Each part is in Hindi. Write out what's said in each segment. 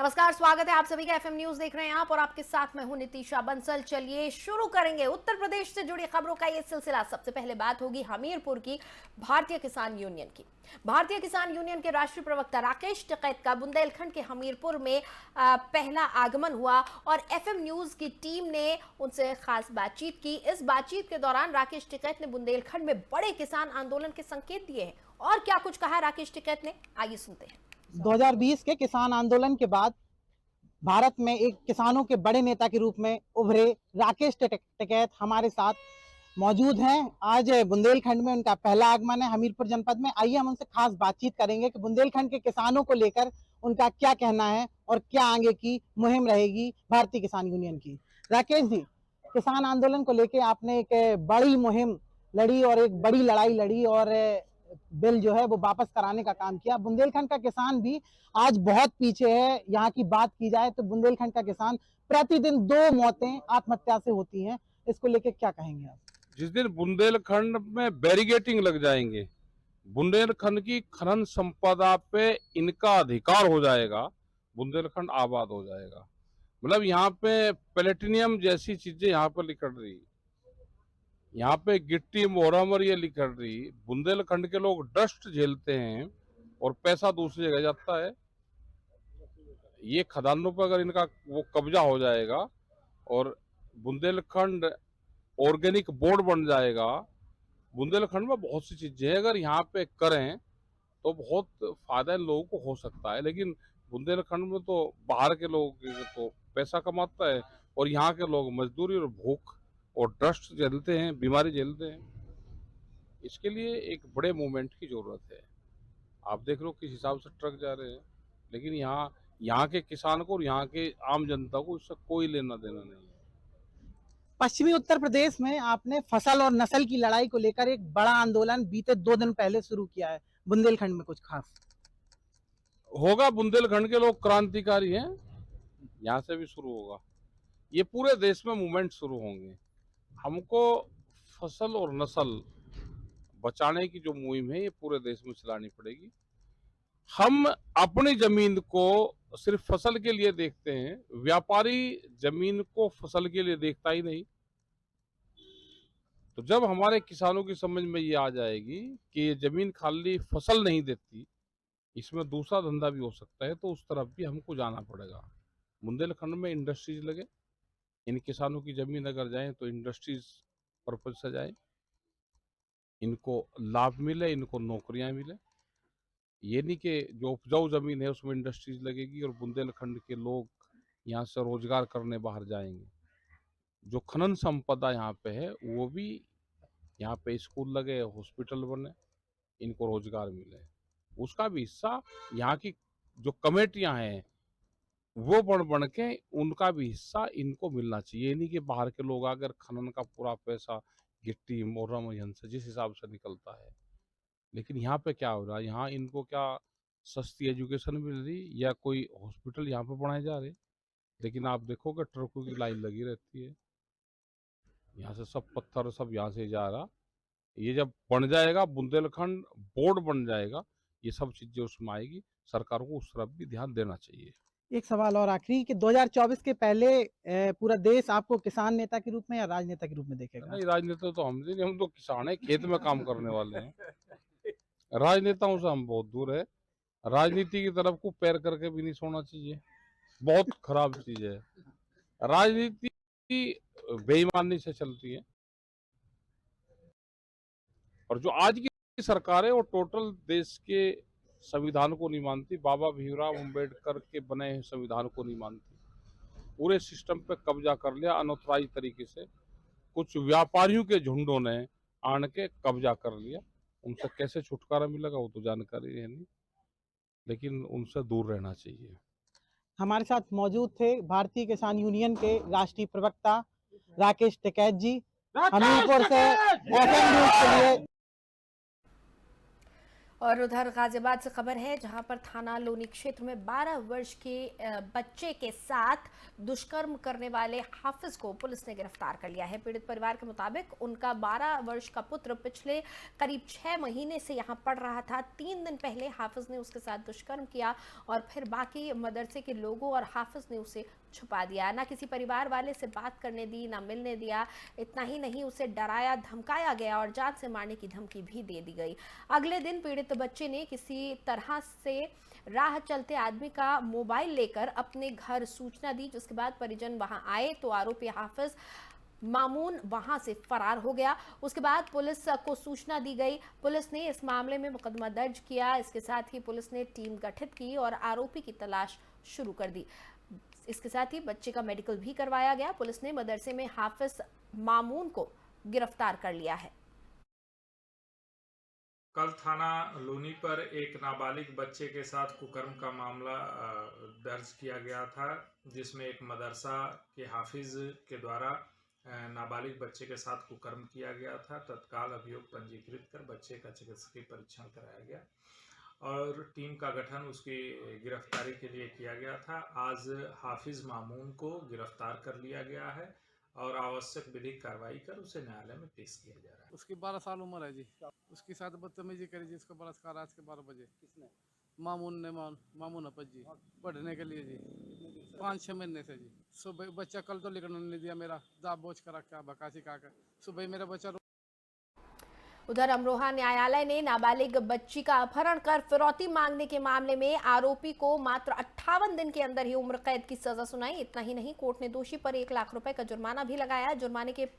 नमस्कार, स्वागत है आप सभी का। एफएम न्यूज देख रहे हैं आप और आपके साथ मैं हूं नितीशा बंसल। चलिए शुरू करेंगे उत्तर प्रदेश से जुड़ी खबरों का ये सिलसिला। सबसे पहले बात होगी हमीरपुर की भारतीय किसान यूनियन की। भारतीय किसान यूनियन के राष्ट्रीय प्रवक्ता राकेश टिकैत का बुंदेलखंड के हमीरपुर में पहला आगमन हुआ और एफएम न्यूज की टीम ने उनसे खास बातचीत की। इस बातचीत के दौरान राकेश टिकैत ने बुंदेलखंड में बड़े किसान आंदोलन के संकेत दिए हैं और क्या कुछ कहा राकेश टिकैत ने, आइए सुनते हैं। 2020 के किसान आंदोलन के बाद भारत में एक किसानों के बड़े नेता के रूप में उभरे राकेश टिकैत हमारे साथ मौजूद हैं। आज बुंदेलखंड में उनका पहला आगमन है हमीरपुर जनपद में। आइए हम उनसे खास बातचीत करेंगे कि बुंदेलखंड के किसानों को लेकर उनका क्या कहना है और क्या आगे की मुहिम रहेगी भारतीय किसान यूनियन की। राकेश जी, किसान आंदोलन को लेकर आपने एक बड़ी मुहिम लड़ी और एक बड़ी लड़ाई लड़ी और बिल जो है वो वापस कराने का काम किया। बुंदेलखंड का किसान भी आज बहुत पीछे है। यहाँ की बात की जाए तो बुंदेलखंड का किसान प्रतिदिन 2 मौतें आत्महत्या से होती हैं। इसको लेके क्या कहेंगे आप? जिस दिन बुंदेलखंड में बैरिगेटिंग लग जाएंगे, बुंदेलखंड की खनन संपदा पे इनका अधिकार हो जाएगा, बुंदेलखंड आबाद हो जाएगा। मतलब यहाँ पे प्लेटिनियम जैसी चीजें यहाँ पर निकल रही, यहाँ पे गिट्टी मोहरामर ये निकल रही। बुंदेलखंड के लोग डस्ट झेलते हैं और पैसा दूसरी जगह जाता है। ये खदानों पर अगर इनका वो कब्जा हो जाएगा और बुंदेलखंड ऑर्गेनिक बोर्ड बन जाएगा, बुंदेलखंड में बहुत सी चीजें हैं अगर यहाँ पे करें तो बहुत फायदा इन लोगों को हो सकता है। लेकिन बुंदेलखंड में तो बाहर के लोग तो पैसा कमाता है और यहाँ के लोग मजदूरी और भूख और डस्ट झेलते हैं, बीमारी झेलते हैं। इसके लिए एक बड़े मूवमेंट की जरूरत है। आप देख लो किस हिसाब से ट्रक जा रहे हैं, लेकिन यहाँ के किसान को और यहाँ के आम जनता को इससे कोई लेना देना नहीं है। पश्चिमी उत्तर प्रदेश में आपने फसल और नस्ल की लड़ाई को लेकर एक बड़ा आंदोलन बीते 2 दिन पहले शुरू किया है। बुंदेलखंड में कुछ खास होगा? बुंदेलखंड के लोग क्रांतिकारी हैं, यहाँ से भी शुरू होगा। ये पूरे देश में मूवमेंट शुरू होंगे। हमको फसल और नस्ल बचाने की जो मुहिम है ये पूरे देश में चलानी पड़ेगी। हम अपनी जमीन को सिर्फ फसल के लिए देखते हैं, व्यापारी जमीन को फसल के लिए देखता ही नहीं। तो जब हमारे किसानों की समझ में ये आ जाएगी कि ये जमीन खाली फसल नहीं देती, इसमें दूसरा धंधा भी हो सकता है, तो उस तरफ भी हमको जाना पड़ेगा। बुंदेलखंड में इंडस्ट्रीज लगे, इन किसानों की जमीन अगर जाए तो इंडस्ट्रीज पर्पज से जाए, इनको लाभ मिले, इनको नौकरियां मिले। ये नहीं कि जो उपजाऊ जमीन है उसमें इंडस्ट्रीज लगेगी और बुंदेलखंड के लोग यहाँ से रोजगार करने बाहर जाएंगे। जो खनन संपदा यहाँ पे है वो भी, यहाँ पे स्कूल लगे, हॉस्पिटल बने, इनको रोजगार मिले, उसका भी हिस्सा यहाँ की जो कमेटियां हैं वो बन बन के उनका भी हिस्सा इनको मिलना चाहिए। ये नहीं कि बाहर के लोग अगर खनन का पूरा पैसा गिट्टी मोरम यहाँ से जिस हिसाब से निकलता है। लेकिन यहाँ पे क्या हो रहा है, यहाँ इनको क्या सस्ती एजुकेशन मिल रही या कोई हॉस्पिटल यहाँ पे बनाए जा रहे? लेकिन आप देखोगे ट्रकों की लाइन लगी रहती है, यहाँ से सब पत्थर सब यहाँ से जा रहा। ये जब बन जाएगा, बुंदेलखंड बोर्ड बन जाएगा, ये सब चीजें उसमें आएगी। सरकार को उस तरफ भी ध्यान देना चाहिए। एक सवाल और आखिरी कि 2024 के पहले पूरा देश आपको किसान नेता के रूप में या राजनेता के रूप में देखेगा? नहीं, राजनेता तो हम नहीं, हम तो किसान है, खेत में काम करने वाले हैं। राजनेताओं से हम बहुत दूर है। राजनीति की तरफ को पैर करके भी नहीं सोना चाहिए, बहुत खराब चीज है। राजनीति बेईमानी से चलती है और जो आज की सरकार है वो टोटल देश के संविधान को नहीं मानती, बाबा भीमराव अंबेडकर के बने संविधान को नहीं मानती। पूरे सिस्टम पे कब्जा कर लिया अनऑथराइज तरीके से। कुछ व्यापारियों के झुंडों ने आन के कब्जा कर लिया। उनसे कैसे छुटकारा मिलेगा वो तो जानकारी है नहीं, लेकिन उनसे दूर रहना चाहिए। हमारे साथ मौजूद थे भारतीय किसान यूनियन के राष्ट्रीय प्रवक्ता राकेश टिकैत जी। हमीरपुर से एफएम न्यूज के लिए और उधर गाजियाबाद से खबर है जहां पर थाना लोनी क्षेत्र में 12 वर्ष के बच्चे के साथ दुष्कर्म करने वाले हाफिज को पुलिस ने गिरफ्तार कर लिया है। पीड़ित परिवार के मुताबिक उनका 12 वर्ष का पुत्र पिछले करीब 6 महीने से यहां पढ़ रहा था। 3 दिन पहले हाफिज ने उसके साथ दुष्कर्म किया और फिर बाकी मदरसे के लोगों और हाफिज ने उसे छुपा दिया। ना किसी परिवार वाले से बात करने दी, ना मिलने दिया। इतना ही नहीं, उसे डराया धमकाया गया और जान से मारने की धमकी भी दे दी गई। अगले दिन पीड़ित बच्चे ने किसी तरह से राह चलते आदमी का मोबाइल लेकर अपने घर सूचना दी, जिसके बाद परिजन वहां आए तो आरोपी हाफिज मामून वहां से फरार हो गया। उसके बाद पुलिस को सूचना दी गई। पुलिस ने इस मामले में मुकदमा दर्ज किया। इसके साथ ही पुलिस ने टीम गठित की और आरोपी की तलाश शुरू कर दी। इसके साथ ही बच्चे का मेडिकल भी करवाया गया। पुलिस ने मदरसे में हाफिज मामून को गिरफ्तार कर लिया है। कल थाना लोनी पर एक नाबालिग बच्चे के साथ कुकर्म का मामला दर्ज किया गया था, जिसमें एक मदरसा के हाफिज के द्वारा नाबालिग बच्चे के साथ कुकर्म किया गया था। तत्काल अभियोग पंजीकृत कर बच्चे का चिकित्सकीय परीक्षण कराया गया और टीम का गठन उसकी गिरफ्तारी के लिए किया गया था। आज हाफिज मामून को गिरफ्तार कर लिया गया है और आवश्यक विधिक कार्रवाई कर उसे न्यायालय में पेश किया जा रहा है। उसकी 12 साल उम्र है जी। उसके साथ बदतमीजी करी जी। इसको बलात्कार आज के 12 बजे। किसने? मामून अपत जी, पढ़ने के लिए जी। 5-6 महीने से जी। सुबह बच्चा कल तो लिखने नहीं दिया मेरा, दाब बोझ कर रखा भकासी का सुबह मेरा बच्चा। उधर अमरोहा न्यायालय ने नाबालिग बच्ची का अपहरण कर फिरौती मांगने के मामले में आरोपी को मात्र 58 दिन के अंदर ही उम्र कैद की सजा सुनाई। इतना ही नहीं, कोर्ट ने दोषी पर 1 लाख रुपए का जुर्माना भी लगाया। जुर्माने के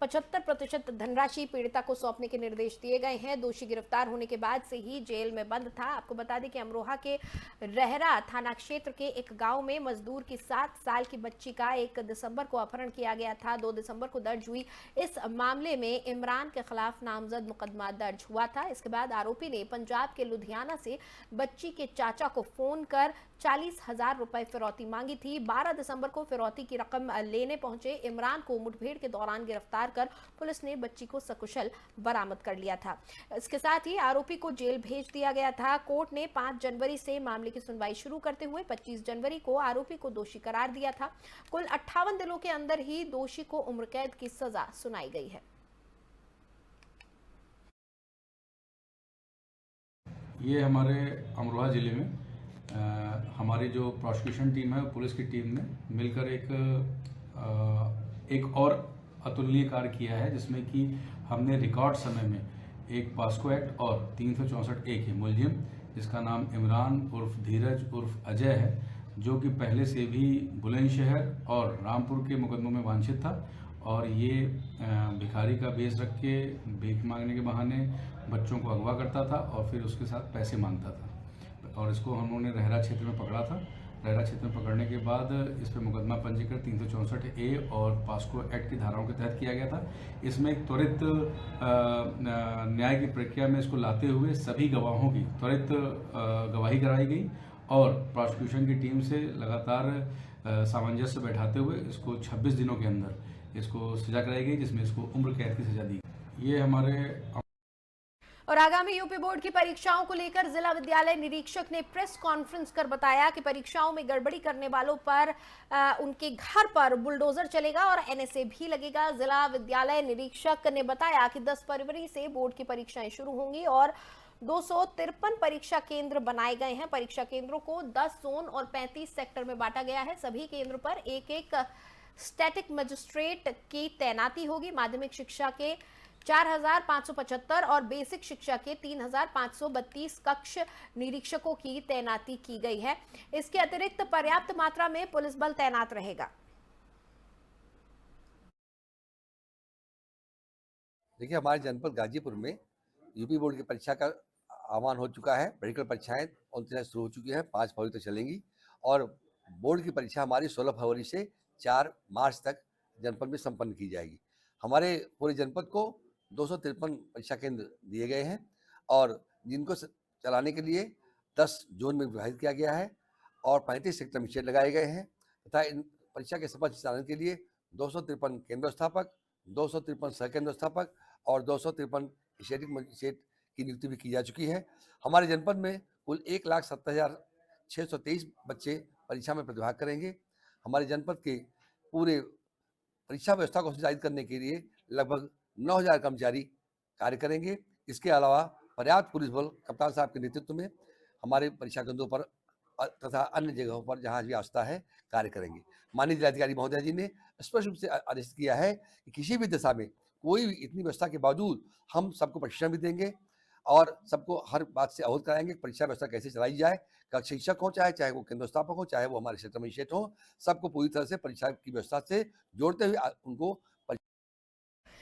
75% धनराशि पीड़िता को सौंपने के निर्देश दिए गए हैं। दोषी गिरफ्तार होने के बाद से ही जेल में बंद था। आपको बता दें कि अमरोहा के रहरा थाना क्षेत्र के एक गांव में मजदूर की 7 साल की बच्ची का 1 दिसंबर को अपहरण किया गया था। 2 दिसंबर को दर्ज हुई इस मामले में इमरान के खिलाफ नामजद मुकदमा दर्ज हुआ था। इसके बाद आरोपी ने पंजाब के लुधियाना से बच्ची के चाचा को फोन कर 40,000 रुपए फिरौती मांगी थी। 12 दिसंबर को फिरौती की रकम लेने पहुंचे इमरान को मुठभेड़ के दौरान गिरफ्तार कर पुलिस ने बच्ची को सकुशल बरामद कर लिया था। इसके साथ ही आरोपी को जेल भेज दिया गया था। कोर्ट ने 5 जनवरी से मामले की सुनवाई शुरू करते हुए 25 जनवरी को आरोपी को दोषी करार दिया था। कुल 58 दिनों के अंदर ही दोषी को उम्र कैद की सजा सुनाई गई है। ये हमारे अमरोहा ज़िले में हमारी जो प्रोसिक्यूशन टीम है, पुलिस की टीम ने मिलकर एक और अतुलनीय कार्य किया है, जिसमें कि हमने रिकॉर्ड समय में एक पास्को एक्ट और 364 के मुलजिम, जिसका नाम इमरान उर्फ धीरज उर्फ अजय है, जो कि पहले से भी बुलंदशहर और रामपुर के मुकदमों में वांछित था और ये भिखारी का बेस रख के भीख मांगने के बहाने बच्चों को अगवा करता था और फिर उसके साथ पैसे मांगता था। और इसको हम लोगों ने रहरा क्षेत्र में पकड़ा था। रहरा क्षेत्र में पकड़ने के बाद इस पर मुकदमा पंजीकृत 364 और पास्को एक्ट की धाराओं के तहत किया गया था। इसमें एक त्वरित न्याय की प्रक्रिया में इसको लाते हुए सभी गवाहों की त्वरित गवाही कराई गई और प्रोसिक्यूशन की टीम से लगातार सामंजस्य बैठाते हुए इसको 26 दिनों के अंदर इसको सजा कराई गई, जिसमें इसको उम्र कैद की सजा दी। ये हमारे और आगामी यूपी बोर्ड की परीक्षाओं को लेकर जिला विद्यालय निरीक्षक ने प्रेस कॉन्फ्रेंस कर बताया कि परीक्षाओं में गड़बड़ी करने वालों पर उनके घर पर बुलडोजर चलेगा और एनएसए भी लगेगा। जिला विद्यालय निरीक्षक ने बताया कि 10 फरवरी से बोर्ड की परीक्षाएं शुरू होंगी और 253 परीक्षा केंद्र बनाए गए हैं। परीक्षा केंद्रों को 10 जोन और 35 सेक्टर में बांटा गया है। सभी केंद्रों पर एक स्टैटिक मजिस्ट्रेट की तैनाती होगी। माध्यमिक शिक्षा के 4,575 और बेसिक शिक्षा के 3,532 कक्ष निरीक्षकों की तैनाती की गई है। इसके अतिरिक्त पर्याप्त मात्रा में पुलिस बल तैनात रहेगा। देखिए, हमारे जनपद गाजीपुर में यूपी बोर्ड की परीक्षा का आह्वान हो चुका है। मेडिकल परीक्षाएं 29 शुरू हो चुकी हैं, 5 फरवरी तक चलेंगी और बोर्ड की परीक्षा हमारी 16 फरवरी से 4 मार्च तक जनपद में संपन्न की जाएगी। हमारे पूरे जनपद को 253 परीक्षा केंद्र दिए गए हैं और जिनको चलाने के लिए 10 जोन में विभाजित किया गया है और 35 सेक्टर में शेड लगाए गए हैं तथा इन परीक्षा के सफल संचालन के लिए 253 केंद्र स्थापक, 253 सह केंद्र स्थापक और 253 स्टैटिक मजिस्ट्रेट की नियुक्ति भी की जा चुकी है। हमारे जनपद में कुल 1,70,623 बच्चे परीक्षा में प्रतिभाग करेंगे। हमारे जनपद के पूरे परीक्षा व्यवस्था को संचालित करने के लिए लगभग 9,000 कर्मचारी कार्य करेंगे। इसके अलावा पर्याप्त पुलिस बल कप्तान साहब के नेतृत्व में हमारे परीक्षा केंद्रों पर तथा अन्य जगहों पर जहां भी आवश्यकता है कार्य करेंगे। माननीय जिलाधिकारी महोदय जी ने स्पष्ट रूप से आदेश किया है कि किसी भी दशा में कोई भी इतनी व्यवस्था के बावजूद हम सबको प्रशिक्षण भी देंगे और सबको हर बात से अवगत कराएंगे परीक्षा व्यवस्था कैसे चलाई जाए। कक्षा शिक्षक हो चाहे वो केंद्र स्थापक हो, चाहे वो हमारे क्षेत्र मजिस्ट्रेट हो, सबको पूरी तरह से परीक्षा की व्यवस्था से जोड़ते हुए उनको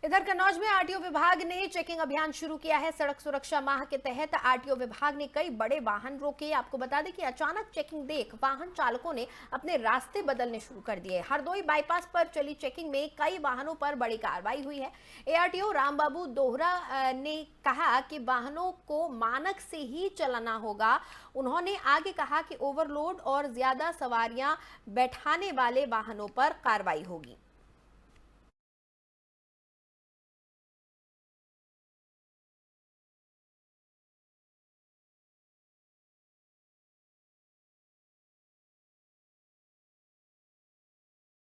इधर कन्नौज में आरटीओ विभाग ने चेकिंग अभियान शुरू किया है। सड़क सुरक्षा माह के तहत आरटीओ विभाग ने कई बड़े वाहन रोके। आपको बता दें कि अचानक चेकिंग देख वाहन चालकों ने अपने रास्ते बदलने शुरू कर दिए। हरदोई बाईपास पर चली चेकिंग में कई वाहनों पर बड़ी कार्रवाई हुई है। एआरटीओ रामबाबू दोहरा ने कहा कि वाहनों को मानक से ही चलाना होगा। उन्होंने आगे कहा कि ओवरलोड और ज्यादा सवारियां बैठाने वाले वाहनों पर कार्रवाई होगी।